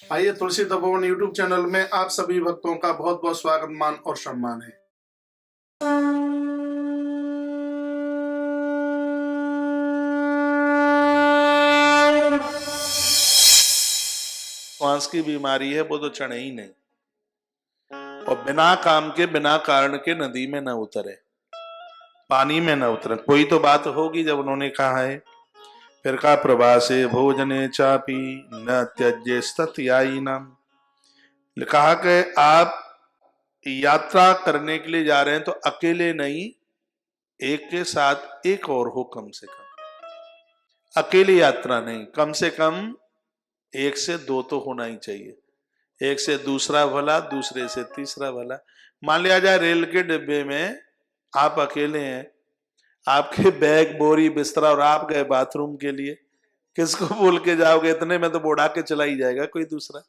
आइए, तुलसी Tapovan YouTube channel में आप सभी भक्तों का बहुत बहुत स्वागत, मान और सम्मान है। श्वास की बीमारी है, वो तो चढ़े ही नहीं, और बिना काम के बिना कारण के नदी में न उतरे, पानी में न उतरे। कोई तो बात होगी जब उन्होंने कहा है। फिर कहा प्रवासे भोजने चापी न त्यज्य स्तत्यायिनम। कहा कि आप यात्रा करने के लिए जा रहे हैं तो अकेले नहीं, एक के साथ एक और हो, कम से कम अकेली यात्रा नहीं, कम से कम एक से दो तो होना ही चाहिए। एक से दूसरा भला, दूसरे से तीसरा भला। मान लिया जाए रेल के डिब्बे में आप अकेले हैं, आपके बैग, बोरी, बिस्तरा, और आप गए बाथरूम के लिए, किसको बोल के जाओगे? इतने में तो बोढ़ा के चला ही जाएगा कोई दूसरा।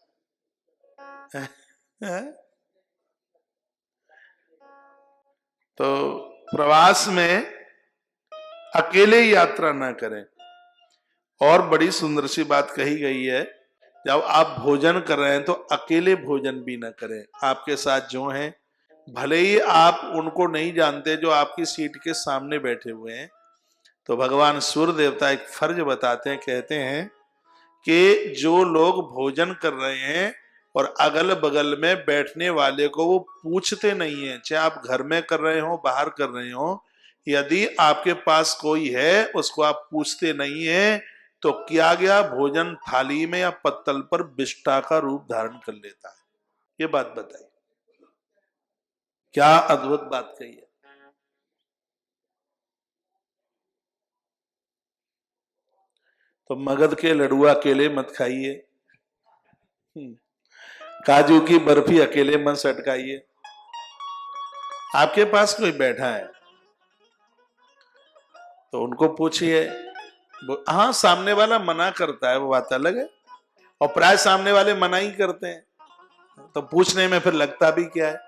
तो प्रवास में अकेले यात्रा ना करें। और बड़ी सुंदर सी बात कही गई है, जब आप भोजन कर रहे हैं तो अकेले भोजन भी ना करें। आपके साथ जो हैं, भले ही आप उनको नहीं जानते, जो आपकी सीट के सामने बैठे हुए हैं, तो भगवान सूर्य देवता एक फर्ज बताते हैं, कहते हैं कि जो लोग भोजन कर रहे हैं और अगल बगल में बैठने वाले को वो पूछते नहीं है, चाहे आप घर में कर रहे हो, बाहर कर रहे हो, यदि आपके पास कोई है उसको आप पूछते नहीं है, तो किया गया भोजन थाली में या पत्तल पर विष्ठा का रूप धारण कर लेता है। ये बात बताइए, क्या अद्भुत बात कही है। तो मगध के लड्डू अकेले मत खाइए, काजू की बर्फी अकेले मत सटकाइए। आपके पास कोई बैठा है तो उनको पूछिए। हाँ, सामने वाला मना करता है वो बात अलग है, और प्राय सामने वाले मना ही करते हैं, तो पूछने में फिर लगता भी क्या है?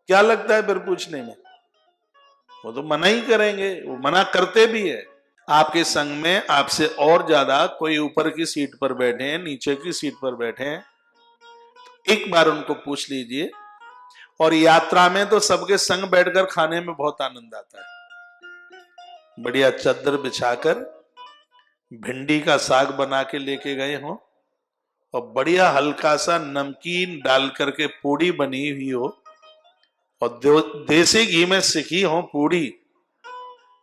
क्या लगता है फिर पूछने में? वो तो मना ही करेंगे, वो मना करते भी है। आपके संग में आपसे और ज्यादा कोई ऊपर की सीट पर बैठे हैं, नीचे की सीट पर बैठे हैं, तो एक बार उनको पूछ लीजिए। और यात्रा में तो सबके संग बैठकर खाने में बहुत आनंद आता है। बढ़िया चादर बिछाकर भिंडी का साग बना के लेके गए हो, और बढ़िया हल्का सा नमकीन डाल करके पूड़ी बनी हुई हो, और देसी घी में सिकी हो पूड़ी,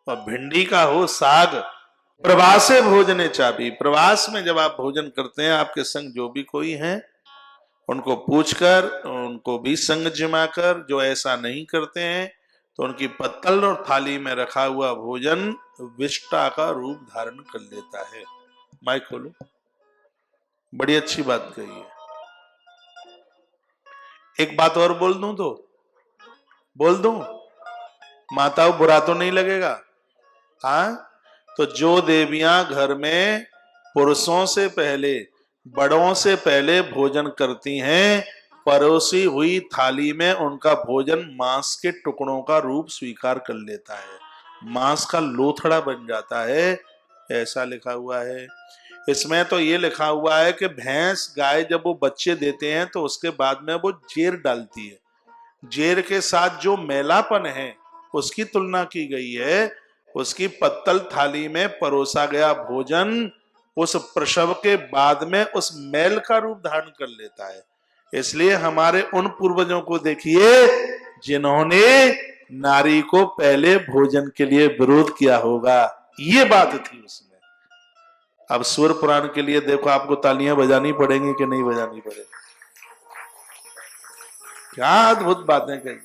और भिंडी का हो साग। प्रवासे भोजने चापी। प्रवास में जब आप भोजन करते हैं, आपके संग जो भी कोई हैं उनको पूछकर, उनको भी संग जिमाकर, जो ऐसा नहीं करते हैं तो उनकी पत्तल और थाली में रखा हुआ भोजन विष्ठा का रूप धारण कर लेता है। माइक खोलो। बड़ी अच्छी बात कही है। एक बात और बोल दूं तो बोल दूं, माताओं बुरा तो नहीं लगेगा? हाँ, तो जो देवियां घर में पुरुषों से पहले, बड़ों से पहले भोजन करती हैं, परोसी हुई थाली में उनका भोजन मांस के टुकड़ों का रूप स्वीकार कर लेता है, मांस का लोथड़ा बन जाता है, ऐसा लिखा हुआ है। इसमें तो ये लिखा हुआ है कि भैंस, गाय जब वो बच्चे देते हैं तो उसके बाद में वो जेर डालती है, जेर के साथ जो मैलापन है उसकी तुलना की गई है। उसकी पत्तल थाली में परोसा गया भोजन उस प्रसव के बाद में उस मैल का रूप धारण कर लेता है। इसलिए हमारे उन पूर्वजों को देखिए जिन्होंने नारी को पहले भोजन के लिए विरोध किया होगा, ये बात थी उसमें। अब सूर्य पुराण के लिए देखो, आपको तालियां बजानी पड़ेंगी कि नहीं बजानी पड़ेगी? क्या अद्भुत बातें कही।